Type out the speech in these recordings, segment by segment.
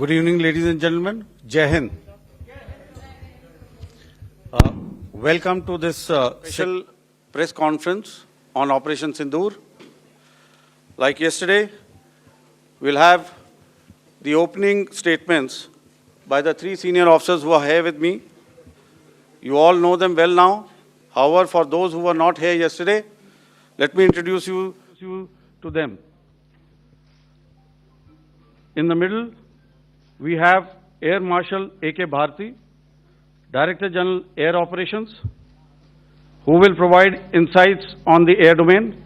Good evening, ladies and gentlemen. Jai Hind. Welcome to this special press conference on Operation Sindoor. Like yesterday, we'll have the opening statements by the three senior officers who are here with me. You all know them well now. However, for those who were not here yesterday, let me introduce you to them. In the middle, we have Air Marshal A.K. Bharti, Director General Air Operations, who will provide insights on the air domain.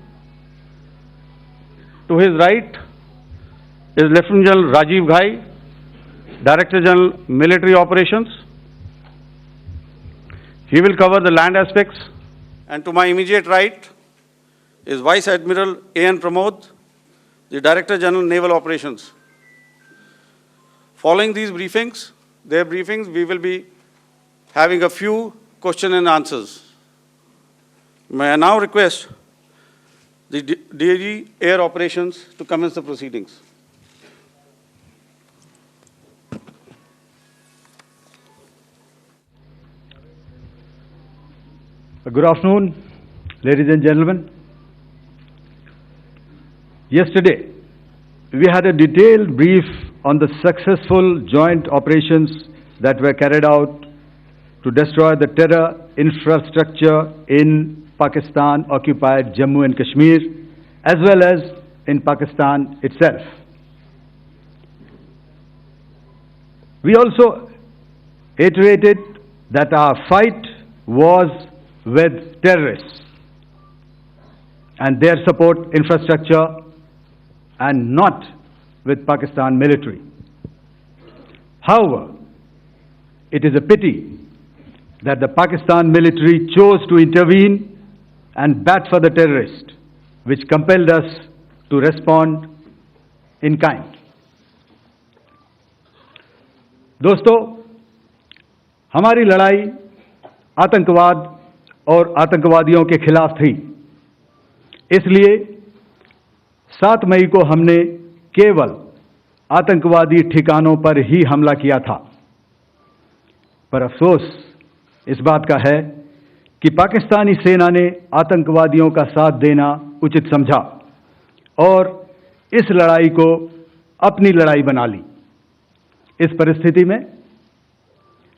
To his right is Lieutenant General Rajiv Ghai, Director General Military Operations. He will cover the land aspects. And to my immediate right is Vice Admiral A.N. Pramod, the Director General Naval Operations. Following these briefings, we will be having a few question and answers. May I now request the DG Air Operations to commence the proceedings. Good afternoon, ladies and gentlemen. Yesterday, we had a detailed brief on the successful joint operations that were carried out to destroy the terror infrastructure in Pakistan-occupied Jammu and Kashmir, as well as in Pakistan itself. We also iterated that our fight was with terrorists and their support infrastructure and not with Pakistan military. However, it is a pity that the Pakistan military chose to intervene and bat for the terrorist, which compelled us to respond in kind. दोस्तों, हमारी लड़ाई आतंकवाद और आतंकवादियों के खिलाफ थी। इसलिए 7 मई को हमने केवल आतंकवादी ठिकानों पर ही हमला किया था। पर अफसोस इस बात का है कि पाकिस्तानी सेना ने आतंकवादियों का साथ देना उचित समझा और इस लड़ाई को अपनी लड़ाई बना ली। इस परिस्थिति में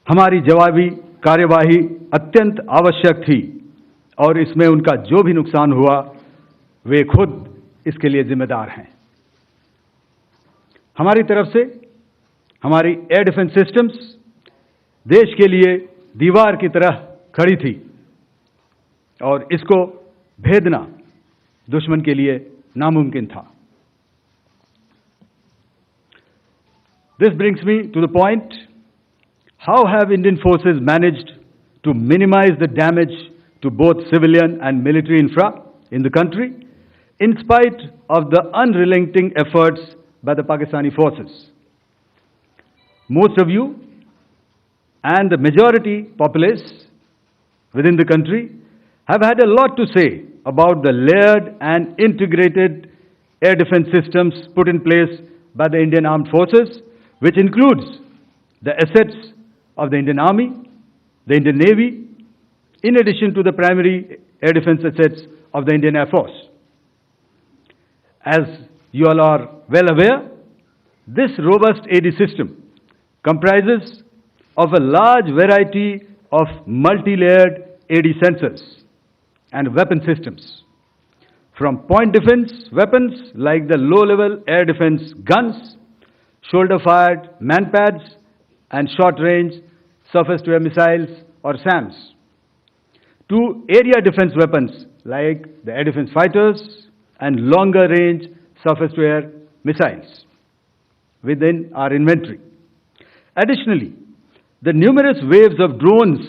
हमारी जवाबी कार्यवाही अत्यंत आवश्यक थी और इसमें उनका जो भी नुकसान हुआ, वे खुद इसके लिए जिम्मेदार हैं। हमारी तरफ से हमारी एयर डिफेंस सिस्टम्स देश के लिए दीवार की तरह खड़ी थी और इसको भेदना दुश्मन के लिए नामुमकिन था। This brings me to the point, how have Indian forces managed to minimize the damage to both civilian and military infra in the country, in spite of the unrelenting efforts by the Pakistani forces? Most of you and the majority populace within the country have had a lot to say about the layered and integrated air defense systems put in place by the Indian Armed Forces, which includes the assets of the Indian Army, the Indian Navy, in addition to the primary air defense assets of the Indian Air Force. As you all are well aware, this robust AD system comprises of a large variety of multi-layered AD sensors and weapon systems, from point defense weapons like the low-level air defense guns, shoulder-fired manpads, and short-range surface-to-air missiles or SAMs, to area defense weapons like the air defense fighters and longer-range surface-to-air missiles within our inventory. Additionally, the numerous waves of drones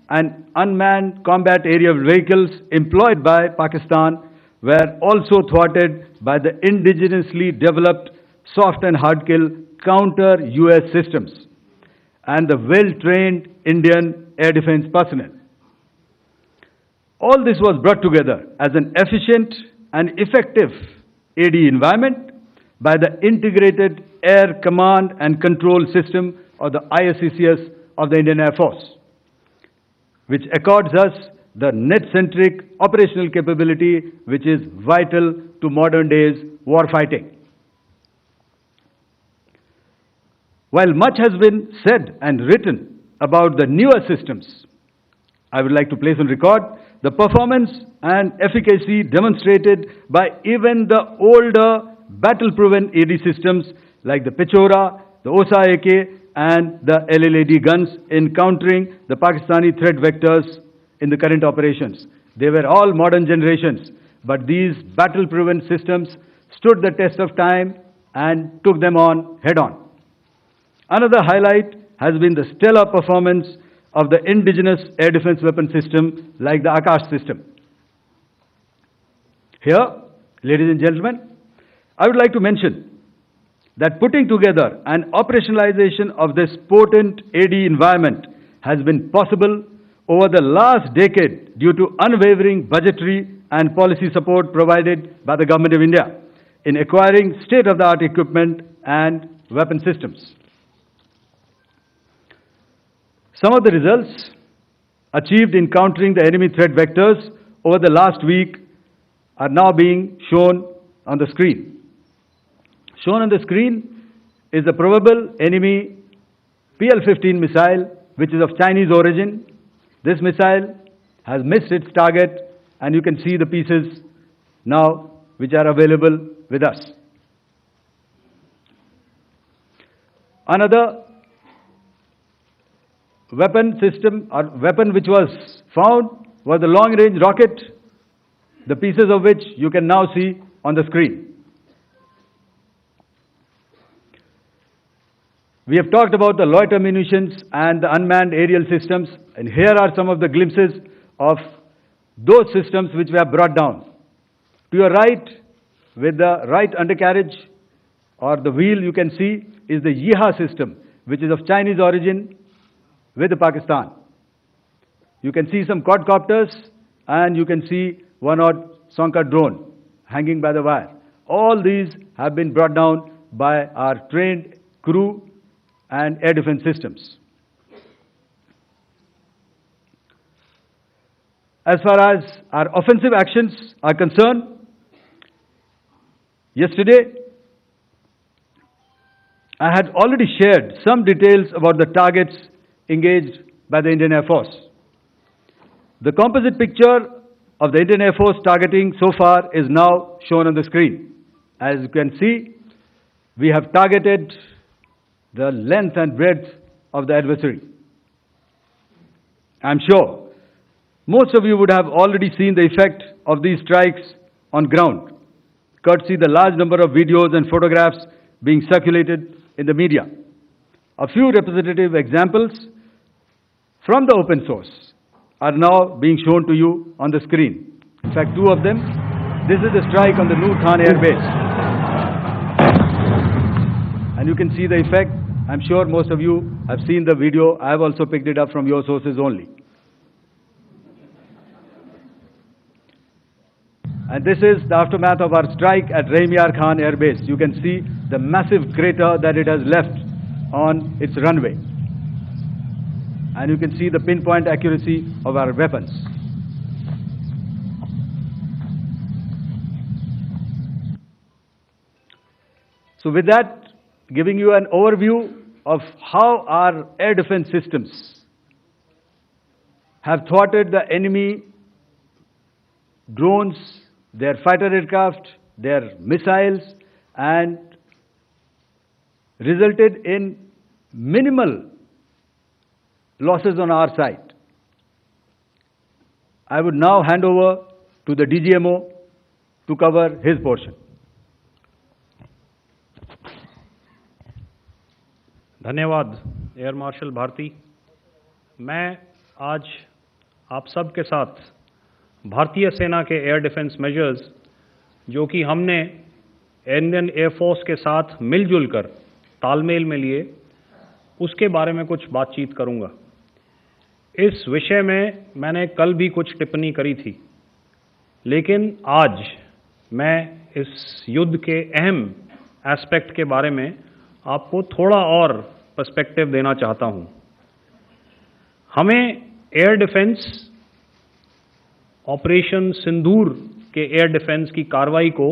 and unmanned combat aerial vehicles employed by Pakistan were also thwarted by the indigenously developed soft and hard kill counter-US systems and the well-trained Indian air defense personnel. All this was brought together as an efficient and effective AD environment by the integrated Air Command and Control System, or the ISCCS of the Indian Air Force, which accords us the net-centric operational capability which is vital to modern days warfighting. While much has been said and written about the newer systems, I would like to place on record the performance and efficacy demonstrated by even the older battle-proven AD systems like the Pechora, the OSA AK, and the LLAD guns in countering the Pakistani threat vectors in the current operations. They were all modern generations, but these battle-proven systems stood the test of time and took them on head-on. Another highlight has been the stellar performance of the indigenous air defense weapon system like the Akash system. Here, ladies and gentlemen, I would like to mention that putting together and operationalization of this potent AD environment has been possible over the last decade due to unwavering budgetary and policy support provided by the Government of India in acquiring state-of-the-art equipment and weapon systems. Some of the results achieved in countering the enemy threat vectors over the last week are now being shown on the screen. Shown on the screen is the probable enemy PL-15 missile, which is of Chinese origin. This missile has missed its target, and you can see the pieces now which are available with us. Another weapon system or weapon which was found was the long-range rocket, the pieces of which you can now see on the screen. We have talked about the loiter munitions and the unmanned aerial systems, and here are some of the glimpses of those systems which we have brought down. To your right, with the right undercarriage or the wheel, you can see is the Yeeha system, which is of Chinese origin with Pakistan. You can see some quadcopters, and you can see one odd Sonka drone hanging by the wire. All these have been brought down by our trained crew and air defense systems. As far as our offensive actions are concerned, yesterday I had already shared some details about the targets engaged by the Indian Air Force. The composite picture of the Indian Air Force targeting so far is now shown on the screen. As you can see, we have targeted the length and breadth of the adversary. I'm sure most of you would have already seen the effect of these strikes on ground, courtesy the large number of videos and photographs being circulated in the media. A few representative examples from the open source are now being shown to you on the screen. In fact, two of them. This is the strike on the Noor Khan Air Base. And you can see the effect. I'm sure most of you have seen the video. I have also picked it up from your sources only. And this is the aftermath of our strike at Rahim Yar Khan Air Base. You can see the massive crater that it has left on its runway. And you can see the pinpoint accuracy of our weapons. So with that, giving you an overview of how our air defense systems have thwarted the enemy drones, their fighter aircraft, their missiles, and resulted in minimal losses on our side. I would now hand over to the DGMO to cover his portion. धन्यवाद air marshal Bharti. मैं आज आप सब के साथ भारतीय सेना के एयर डिफेंस मेजर्स जो कि हमने इंडियन एयरफोर्स के साथ मिलजुल कर तालमेल में लिए, उसके बारे में कुछ बातचीत करूंगा। इस विषय में मैंने कल भी कुछ टिप्पणी करी थी, लेकिन आज मैं इस युद्ध के अहम एस्पेक्ट के बारे में आपको थोड़ा और पर्सपेक्टिव देना चाहता हूं। हमें एयर डिफेंस, ऑपरेशन सिंदूर के एयर डिफेंस की कार्रवाई को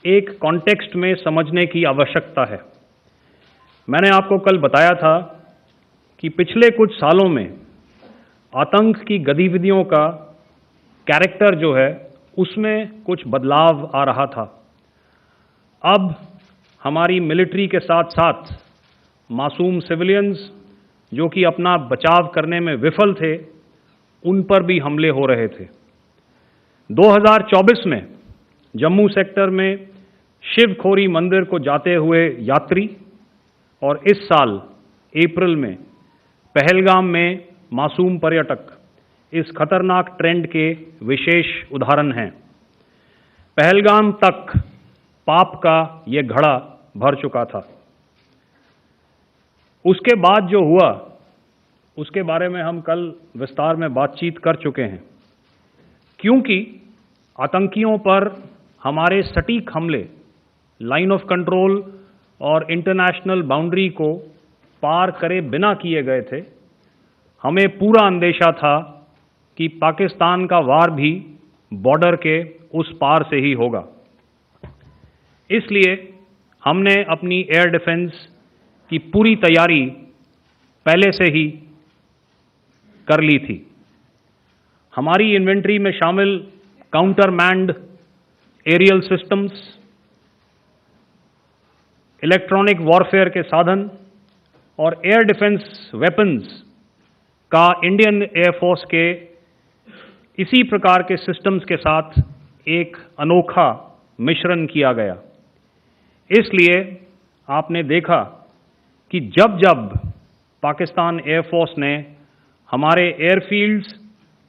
एक कॉन्टेक्स्ट में समझने की आवश्यकता है। मैंने आपको कल बताया था कि पिछले कुछ सालों में आतंक की गतिविधियों का कैरेक्टर जो है उसमें कुछ बदलाव आ रहा था। अब हमारी मिलिट्री के साथ साथ मासूम सिविलियंस जो कि अपना बचाव करने में विफल थे, उन पर भी हमले हो रहे थे। 2024 में जम्मू सेक्टर में शिवखोरी मंदिर को जाते हुए यात्री और इस साल अप्रैल में पहलगाम में मासूम पर्यटक इस खतरनाक ट्रेंड के विशेष उदाहरण हैं। पहलगाम तक पाप का ये घड़ा भर चुका था। उसके बाद जो हुआ उसके बारे में हम कल विस्तार में बातचीत कर चुके हैं। क्योंकि आतंकियों पर हमारे सटीक हमले लाइन ऑफ कंट्रोल और इंटरनेशनल बाउंड्री को पार करे बिना किए गए थे, हमें पूरा अंदेशा था कि पाकिस्तान का वार भी बॉर्डर के उस पार से ही होगा। इसलिए हमने अपनी एयर डिफेंस की पूरी तैयारी पहले से ही कर ली थी। हमारी इन्वेंट्री में शामिल counter manned aerial systems, electronic warfare के साधन और एयर डिफेंस वेपन्स का इंडियन एयरफोर्स के इसी प्रकार के सिस्टम्स के साथ एक अनोखा मिश्रण किया गया। इसलिए आपने देखा कि जब जब पाकिस्तान एयरफोर्स ने हमारे एयरफील्ड्स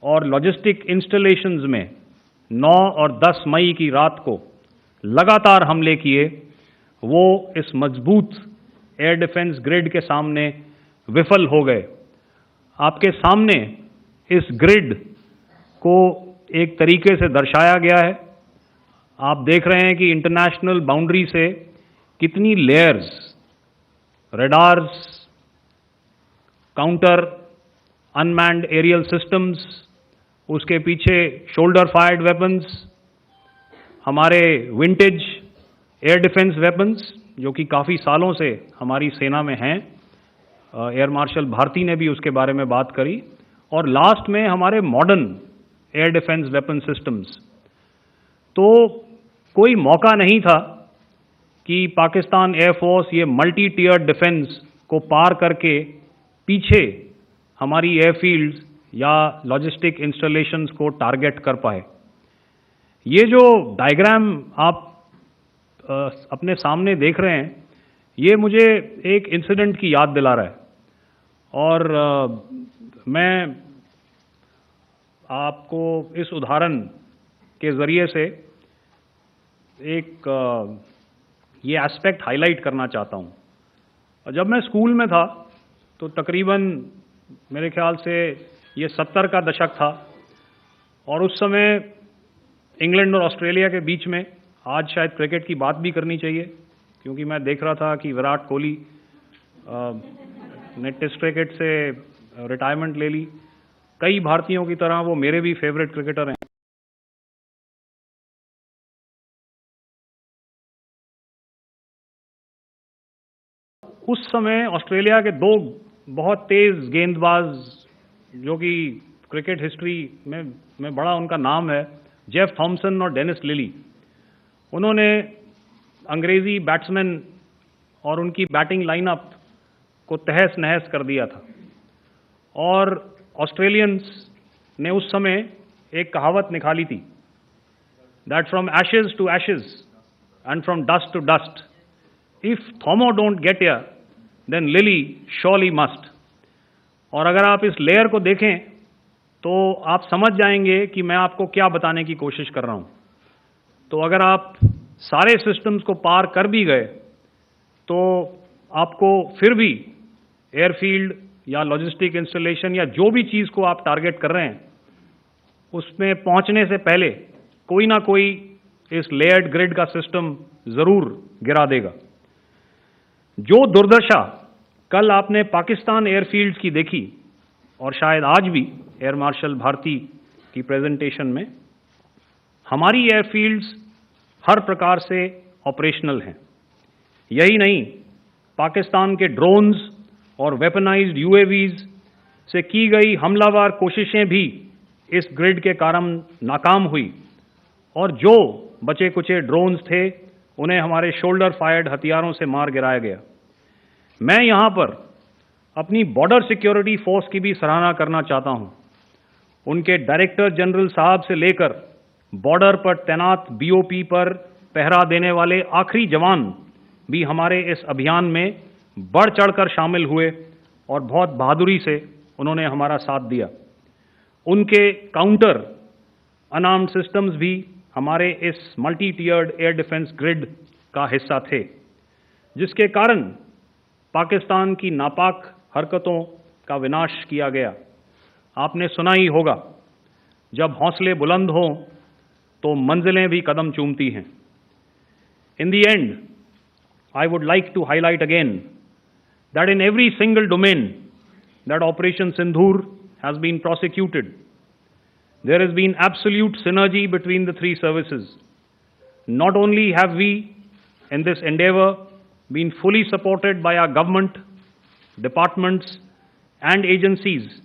और लॉजिस्टिक इंस्टॉलेशंस में 9 और 10 मई की रात को लगातार हमले किए, वो इस मजबूत एयर डिफेंस ग्रिड के सामने विफल हो गए। आपके सामने इस ग्रिड को एक तरीके से दर्शाया गया है। आप देख रहे हैं कि इंटरनेशनल बाउंड्री से कितनी layers, radars, counter unmanned aerial systems, उसके पीछे शोल्डर फायर्ड वेपन्स, हमारे विंटेज एयर डिफेंस वेपन्स जो कि काफ़ी सालों से हमारी सेना में हैं। एयर मार्शल भारती ने भी उसके बारे में बात करी। और लास्ट में हमारे modern air defence weapon systems. तो कोई मौका नहीं था कि पाकिस्तान एयरफोर्स ये मल्टी टियर डिफेंस को पार करके पीछे हमारी एयरफील्ड्स या लॉजिस्टिक इंस्टॉलेशंस को टारगेट कर पाए। ये जो डायग्राम आप अपने सामने देख रहे हैं, ये मुझे एक इंसिडेंट की याद दिला रहा है। और मैं आपको इस उदाहरण के ज़रिए से एक ये एस्पेक्ट हाईलाइट करना चाहता हूँ। जब मैं स्कूल में था तो तकरीबन मेरे ख्याल से ये 70 का दशक था और उस समय इंग्लैंड और ऑस्ट्रेलिया के बीच में, आज शायद क्रिकेट की बात भी करनी चाहिए क्योंकि मैं देख रहा था कि विराट कोहली ने टेस्ट क्रिकेट से रिटायरमेंट ले ली। कई भारतीयों की तरह वो मेरे भी फेवरेट क्रिकेटर हैं। उस समय ऑस्ट्रेलिया के 2 बहुत तेज गेंदबाज जो कि क्रिकेट हिस्ट्री में बड़ा उनका नाम है, जेफ थॉमसन और डेनिस लिली, उन्होंने अंग्रेजी बैट्समैन और उनकी बैटिंग लाइनअप को तहस नहस कर दिया था। और ऑस्ट्रेलियंस ने उस समय एक कहावत निकाली थी, that from ashes to ashes and from dust to dust, if Thommo don't get here then Lillee surely must. और अगर आप इस लेयर को देखें तो आप समझ जाएंगे कि मैं आपको क्या बताने की कोशिश कर रहा हूं। तो अगर आप सारे सिस्टम्स को पार कर भी गए तो आपको फिर भी एयरफील्ड या लॉजिस्टिक इंस्टॉलेशन या जो भी चीज़ को आप टारगेट कर रहे हैं उसमें पहुंचने से पहले कोई ना कोई इस लेयर्ड ग्रिड का सिस्टम ज़रूर गिरा देगा। जो दुर्दशा कल आपने पाकिस्तान एयरफील्ड्स की देखी और शायद आज भी एयर मार्शल भारती की प्रेजेंटेशन में, हमारी एयरफील्ड्स हर प्रकार से ऑपरेशनल हैं। यही नहीं, पाकिस्तान के ड्रोन्स और वेपनाइज्ड यूएवीज से की गई हमलावर कोशिशें भी इस ग्रिड के कारण नाकाम हुई और जो बचे कुचे ड्रोन्स थे उन्हें हमारे शोल्डर फायर्ड हथियारों से मार गिराया गया। मैं यहाँ पर अपनी बॉर्डर सिक्योरिटी फोर्स की भी सराहना करना चाहता हूँ। उनके डायरेक्टर जनरल साहब से लेकर बॉर्डर पर तैनात बीओपी पर पहरा देने वाले आखिरी जवान भी हमारे इस अभियान में बढ़ चढ़कर शामिल हुए और बहुत बहादुरी से उन्होंने हमारा साथ दिया। उनके काउंटर अनार्म्ड सिस्टम्स भी हमारे इस मल्टी टियर्ड एयर डिफेंस ग्रिड का हिस्सा थे, जिसके कारण पाकिस्तान की नापाक हरकतों का विनाश किया गया। आपने सुना ही होगा, जब हौसले बुलंद हों तो मंजिलें भी कदम चूमती हैं। In the end, I would like to highlight again that in every single domain that Operation Sindoor has been prosecuted, there has been absolute synergy between the three services. Not only have we, in this endeavor, been fully supported by our government, departments, and agencies,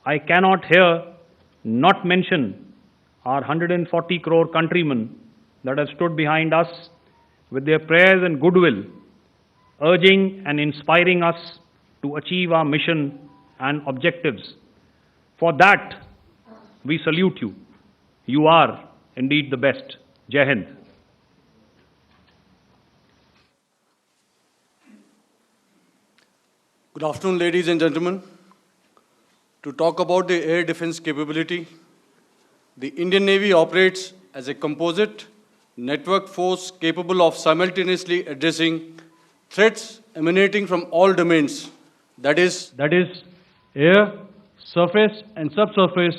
I cannot here not mention our 140 crore countrymen that have stood behind us with their prayers and goodwill, urging and inspiring us to achieve our mission and objectives. For that, we salute you. You are indeed the best. Jai Hind. Good afternoon, ladies and gentlemen. To talk about the air defense capability, the Indian Navy operates as a composite network force capable of simultaneously addressing threats emanating from all domains, that is air, surface and subsurface,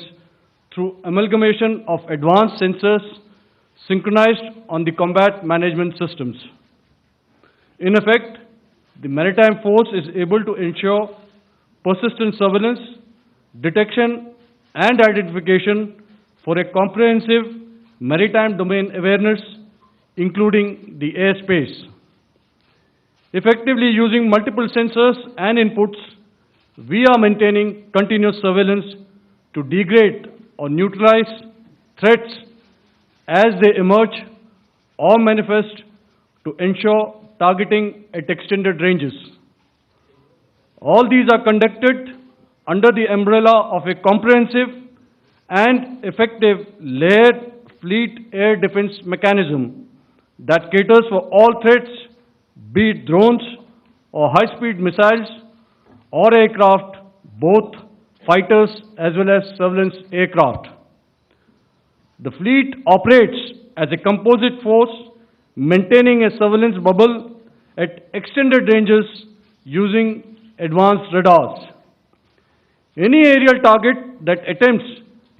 through amalgamation of advanced sensors synchronized on the combat management systems. In effect, the maritime force is able to ensure persistent surveillance, detection and identification for a comprehensive maritime domain awareness, including the airspace. Effectively using multiple sensors and inputs, we are maintaining continuous surveillance to degrade or neutralize threats as they emerge or manifest to ensure targeting at extended ranges. All these are conducted under the umbrella of a comprehensive and effective layered fleet air defense mechanism that caters for all threats, be it drones or high-speed missiles or aircraft, both fighters as well as surveillance aircraft. The fleet operates as a composite force, maintaining a surveillance bubble at extended ranges using advanced radars. Any aerial target that attempts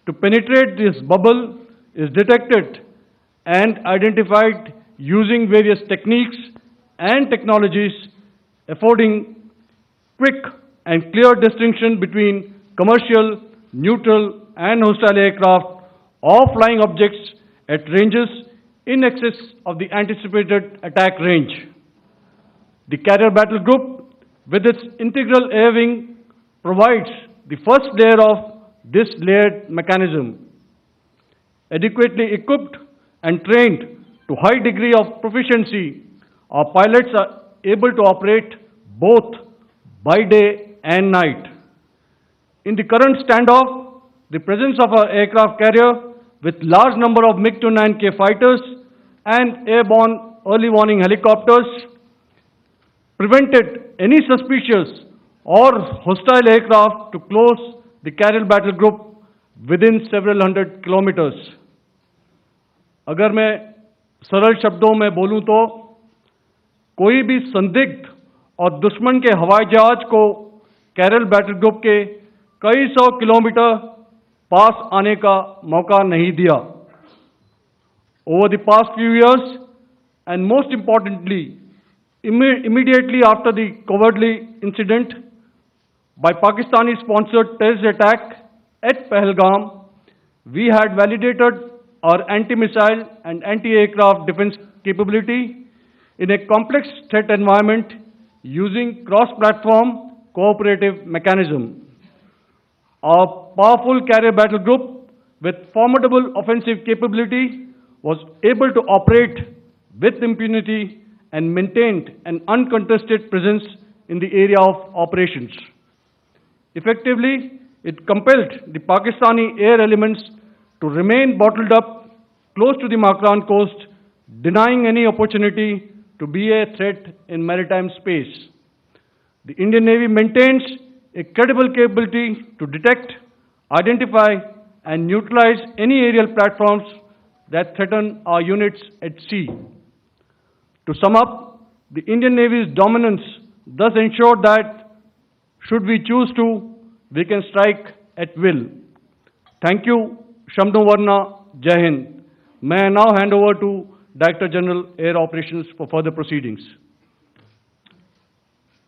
to penetrate this bubble is detected and identified using various techniques and technologies, affording quick and clear distinction between commercial, neutral, and hostile aircraft or flying objects at ranges in excess of the anticipated attack range. The Carrier Battle Group, with its integral air wing, provides the first layer of this layered mechanism. Adequately equipped and trained to high degree of proficiency, our pilots are able to operate both by day and night. In the current standoff, the presence of our aircraft carrier with large number of MiG-29K fighters and airborne early warning helicopters prevented any suspicious or hostile aircraft to close the Carrier Battle Group within several hundred kilometers. अगर मैं सरल शब्दों में बोलूं तो कोई भी संदिग्ध और दुश्मन के हवाई जहाज को कैरल बैटल ग्रुप के कई सौ किलोमीटर पास आने का मौका नहीं दिया. Over the past few years, and most importantly, immediately after the cowardly incident by Pakistani-sponsored terrorist attack at Pahalgam, we had validated our anti-missile and anti-aircraft defense capability in a complex threat environment using cross-platform cooperative mechanism. Our powerful carrier battle group with formidable offensive capability was able to operate with impunity and maintained an uncontested presence in the area of operations. Effectively, it compelled the Pakistani air elements to remain bottled up close to the Makran coast, denying any opportunity to be a threat in maritime space. The Indian Navy maintains a credible capability to detect, identify, and neutralize any aerial platforms that threaten our units at sea. To sum up, the Indian Navy's dominance thus ensured that, should we choose to, we can strike at will. Thank you, Shamdho Varna, Jai Hind. May I now hand over to Director General Air Operations for further proceedings.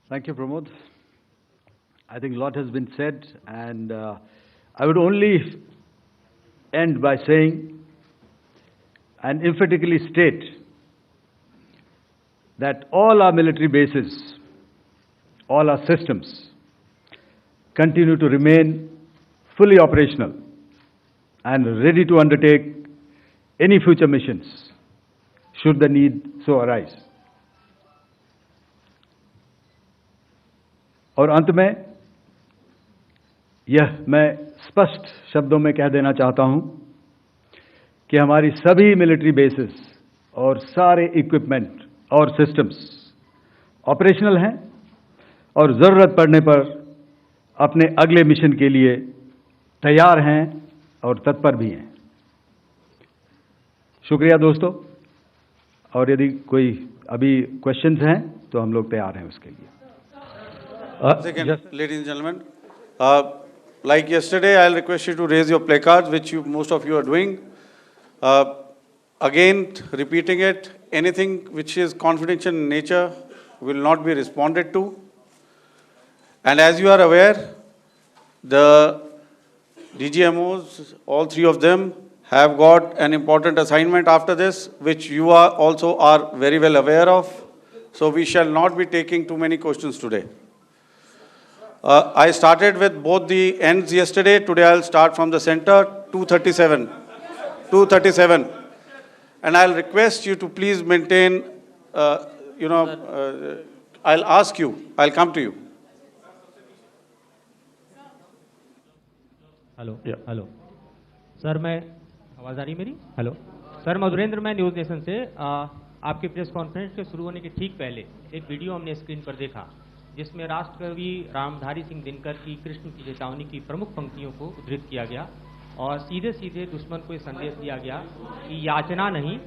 Thank you, Pramod. I think a lot has been said, and I would only end by saying and emphatically state that all our military bases, all our systems continue to remain fully operational and ready to undertake any future missions should the need so arise. और अंत में यह मैं स्पष्ट शब्दों में कह देना चाहता हूं कि हमारी सभी मिलिट्री बेसेस और सारे इक्विपमेंट और सिस्टम्स ऑपरेशनल हैं और ज़रूरत पड़ने पर अपने अगले मिशन के लिए तैयार हैं और तत्पर भी हैं। शुक्रिया दोस्तों, और यदि कोई अभी क्वेश्चंस हैं तो हम लोग तैयार हैं उसके लिए। Second, ladies and gentlemen, like yesterday, I'll request you to raise your placards, which most of you are doing. Again, repeating it, anything which is confidential in nature will not be responded to. And as you are aware, the DGMOs, all three of them, have got an important assignment after this, which you are also are very well aware of. So we shall not be taking too many questions today. I started with both the ends yesterday. Today I'll start from the center, 237. 237. And I'll request you to please maintain, I'll ask you, I'll come to you. Hello hello sir, मैं आवाज़ आ रही मेरी? Hello sir, Madhurendra, मैं news nation से आपके press conference के शुरू होने के ठीक पहले एक वीडियो हमने स्क्रीन पर देखा जिसमें राष्ट्रकवि रामधारी सिंह दिनकर की कृष्ण की चेतावनी की प्रमुख पंक्तियों को उद्धृत किया गया और सीधे सीधे दुश्मन को ये संदेश दिया गया कि याचना नहीं,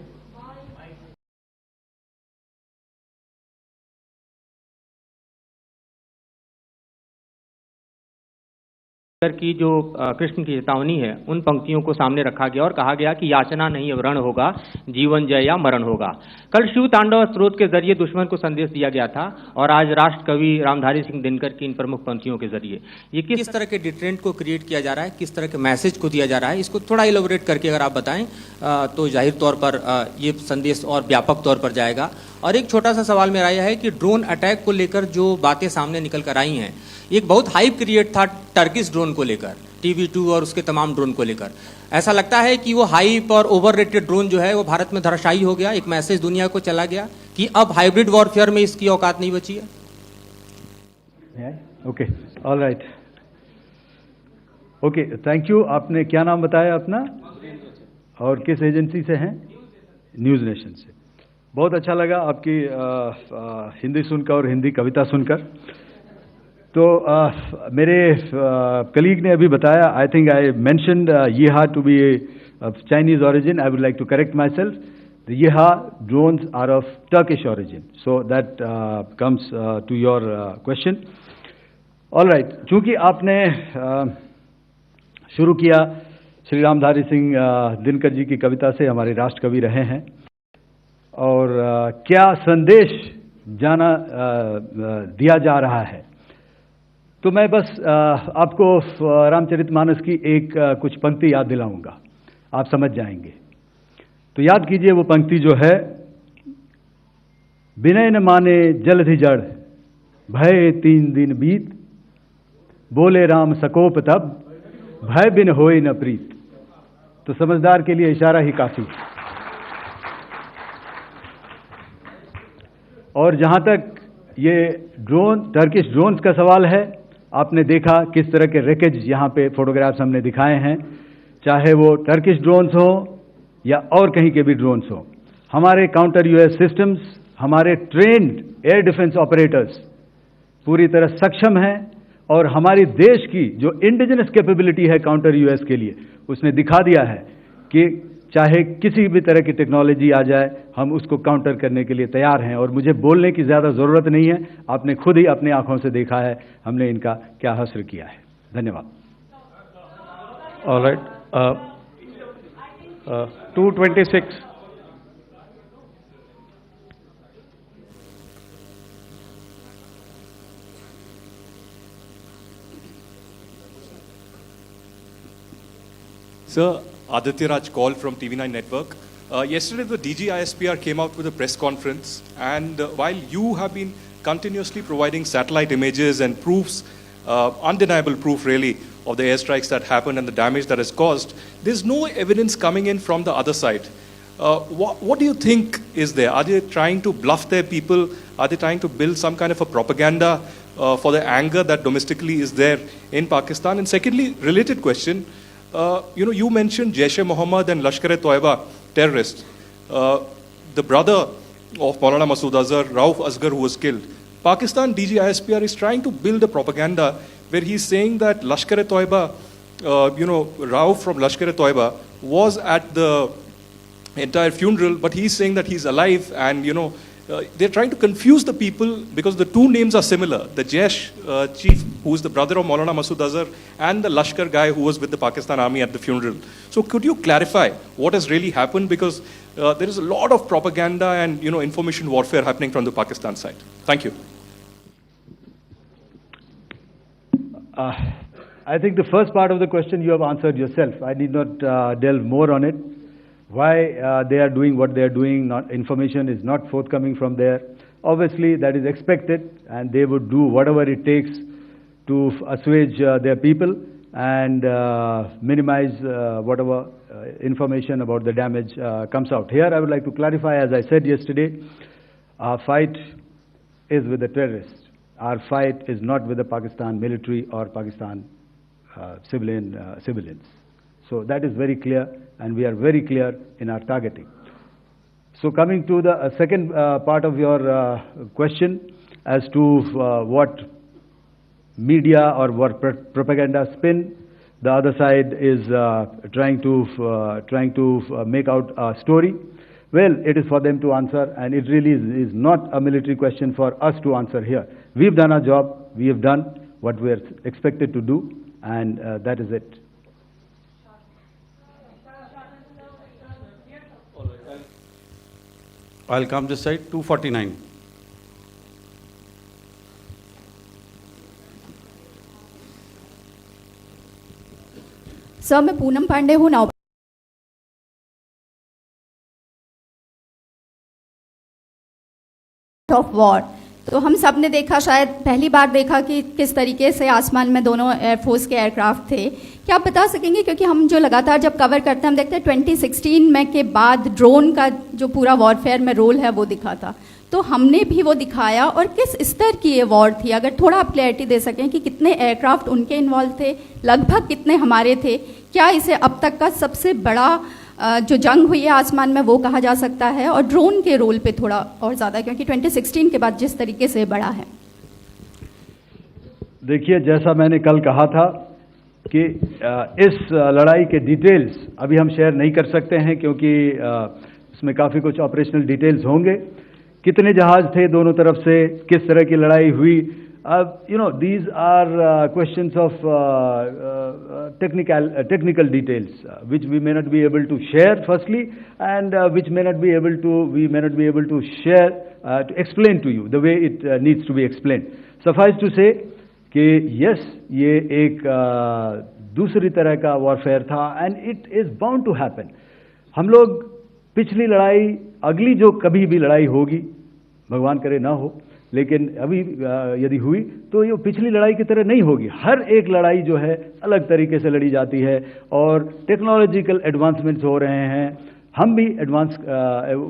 की जो कृष्ण की चेतावनी है उन पंक्तियों को सामने रखा गया और कहा गया कि याचना नहीं अब रण होगा, जीवन जय या मरण होगा। कल शिव तांडव स्रोत के जरिए दुश्मन को संदेश दिया गया था और आज राष्ट्र कवि रामधारी सिंह दिनकर की इन प्रमुख पंक्तियों के जरिए ये किस तरह के डिटरेंट को क्रिएट किया जा रहा है, किस तरह के मैसेज को दिया जा रहा है, इसको थोड़ा इलेबोरेट करके अगर आप बताएं तो जाहिर तौर पर ये संदेश और व्यापक तौर पर जाएगा। और एक छोटा सा सवाल मेरा यह है कि ड्रोन अटैक को लेकर जो बातें सामने निकल कर आई हैं, एक बहुत हाइप क्रिएट था टर्किश ड्रोन को लेकर, TB2 और उसके तमाम ड्रोन को लेकर। ऐसा लगता है कि वो हाइप और ओवररेटेड ड्रोन जो है वो भारत में धराशायी हो गया, एक मैसेज दुनिया को चला गया कि अब हाइब्रिड वॉरफेयर में इसकी औकात नहीं बची है। Okay, all right, okay, thank you. आपने क्या नाम बताया अपना और किस एजेंसी से हैं? न्यूज़ नेशन से। बहुत अच्छा लगा आपकी हिंदी सुनकर और हिंदी कविता सुनकर। तो मेरे कलीग ने अभी बताया, I think I mentioned Yeeha to be of Chinese origin. I would like to correct myself. The Yeeha drones are of Turkish origin. So that comes to your question. All right. चूंकि आपने शुरू किया श्री रामधारी सिंह दिनकर जी की कविता से, हमारे राष्ट्र कवि रहे हैं, और क्या संदेश दिया जा रहा है। तो मैं बस आपको रामचरितमानस की कुछ पंक्ति याद दिलाऊंगा, आप समझ जाएंगे। तो याद कीजिए वो पंक्ति जो है, विनय न माने जलधि जड़, भय 3 दिन बीत, बोले राम सकोप तब, भय बिन होए न प्रीत। तो समझदार के लिए इशारा ही काफी है। और जहां तक ये टर्किश ड्रोन्स का सवाल है, आपने देखा किस तरह के रैकेज यहां पे फोटोग्राफ्स हमने दिखाए हैं, चाहे वो टर्किश ड्रोन्स हो या और कहीं के भी ड्रोन्स हो। हमारे काउंटर यूएस सिस्टम्स, हमारे ट्रेन्ड एयर डिफेंस ऑपरेटर्स पूरी तरह सक्षम हैं, और हमारी देश की जो इंडिजिनस कैपेबिलिटी है काउंटर यूएस के लिए, उसने दिखा दिया है कि चाहे किसी भी तरह की टेक्नोलॉजी आ जाए, हम उसको काउंटर करने के लिए तैयार हैं। और मुझे बोलने की ज़्यादा ज़रूरत नहीं है, आपने खुद ही अपनी आंखों से देखा है हमने इनका क्या हश्र किया है। धन्यवाद। All right. 226. Sir, Aditya Raj call from TV9 Network. Yesterday, the DG ISPR came out with a press conference, and while you have been continuously providing satellite images and proofs, undeniable proof really, of the airstrikes that happened and the damage that is caused, there's no evidence coming in from the other side. What do you think is there? Are they trying to bluff their people? Are they trying to build some kind of a propaganda for the anger that domestically is there in Pakistan? And secondly, related question, you mentioned Jaish-e-Mohammed and Lashkar-e-Toiba terrorists. The brother of Maulana Masood Azhar, Rauf Asghar, who was killed. Pakistan DG ISPR is trying to build a propaganda where he's saying that Lashkar-e-Toiba, Rauf from Lashkar-e-Toiba was at the entire funeral, but he's saying that he's alive, and they're trying to confuse the people because the two names are similar. The Jaish chief, who is the brother of Maulana Masood Azhar, and the Lashkar guy who was with the Pakistan army at the funeral. So could you clarify what has really happened? Because there is a lot of propaganda and information warfare happening from the Pakistan side. Thank you. I think the first part of the question you have answered yourself. I need not delve more on it. Why they are doing what they are doing, information is not forthcoming from there. Obviously, that is expected, and they would do whatever it takes to assuage their people and minimize whatever information about the damage comes out. Here, I would like to clarify, as I said yesterday, our fight is with the terrorists. Our fight is not with the Pakistan military or Pakistan civilians. So that is very clear, and we are very clear in our targeting. So coming to the second part of your question as to what media or what propaganda spin the other side is trying to make out a story. Well, it is for them to answer, and it really is not a military question for us to answer here. We've done our job, we have done what we are expected to do, and that is it. I'll come this side, 249. Sir, मैं पूनम पांडे हूँ, नाव of war. तो हम सब ने देखा, शायद पहली बार देखा कि किस तरीके से आसमान में दोनों एयरफोर्स के एयरक्राफ्ट थे। क्या आप बता सकेंगे, क्योंकि हम जो लगातार जब कवर करते हैं हम देखते हैं 2016 में के बाद ड्रोन का जो पूरा वॉरफेयर में रोल है वो दिखा था, तो हमने भी वो दिखाया, और किस स्तर की ये वॉर थी? अगर थोड़ा आप क्लैरिटी दे सकें कि कितने एयरक्राफ्ट उनके इन्वॉल्व थे, लगभग कितने हमारे थे, क्या इसे अब तक का सबसे बड़ा जो जंग हुई है आसमान में वो कहा जा सकता है? और ड्रोन के रोल पे थोड़ा और ज़्यादा, क्योंकि 2016 के बाद जिस तरीके से बढ़ा है। देखिए, जैसा मैंने कल कहा था कि इस लड़ाई के डिटेल्स अभी हम शेयर नहीं कर सकते हैं, क्योंकि इसमें काफ़ी कुछ ऑपरेशनल डिटेल्स होंगे। कितने जहाज़ थे दोनों तरफ से, किस तरह की लड़ाई हुई, These are questions of technical details, which we may not be able to share firstly, and which we may not be able to share, to explain to you the way it needs to be explained. Suffice to say कि yes, ये एक दूसरी तरह का warfare था, and it is bound to happen. हम लोग पिछली लड़ाई, अगली जो कभी भी लड़ाई होगी, भगवान करे ना हो, लेकिन अभी यदि हुई तो ये पिछली लड़ाई की तरह नहीं होगी. हर एक लड़ाई जो है अलग तरीके से लड़ी जाती है, और टेक्नोलॉजिकल एडवांसमेंट्स हो रहे हैं. हम भी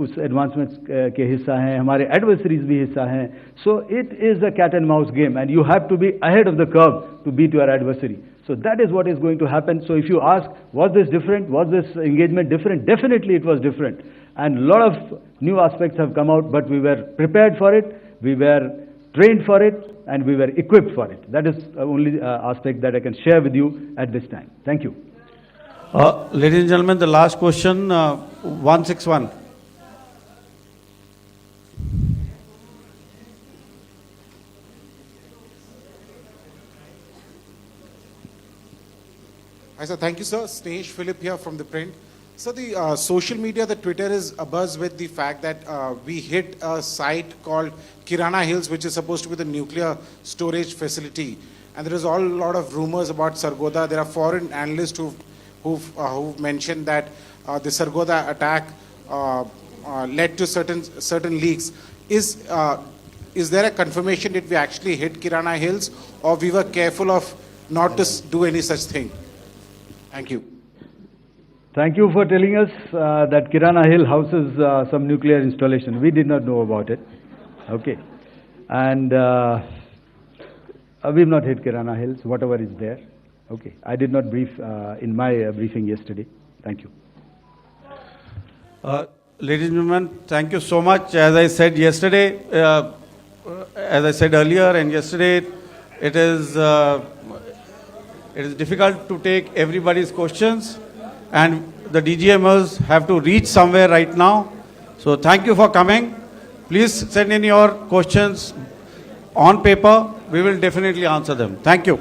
उस एडवांसमेंट्स के हिस्सा हैं, हमारे एडवर्सरीज भी हिस्सा हैं. So it is a cat and mouse game, and you have to be ahead of the curve to beat your adversary. So that is what is going to happen. So if you ask, was this different? Was this engagement different? Definitely it was different. And a lot of new aspects have come out, but we were prepared for it, we were trained for it, and we were equipped for it. That is the only aspect that I can share with you at this time. Thank you. Ladies and gentlemen, the last question, 161. Hi, sir. Thank you, sir. Snesh Philip here from the print. So the social media, the Twitter is abuzz with the fact that we hit a site called Kirana Hills, which is supposed to be the nuclear storage facility. And there is a lot of rumors about Sargodha. There are foreign analysts who've mentioned that the Sargodha attack led to certain leaks. Is there a confirmation that we actually hit Kirana Hills, or we were careful of not to do any such thing? Thank you. Thank you for telling us that Kirana Hill houses some nuclear installation. We did not know about it. Okay. And we've not hit Kirana Hills, whatever is there. Okay. I did not brief in my briefing yesterday. Thank you. Ladies and gentlemen, thank you so much. As I said yesterday, as I said earlier and yesterday, it is difficult to take everybody's questions, and the DGMers have to reach somewhere right now. So thank you for coming. Please send in your questions on paper. We will definitely answer them. Thank you.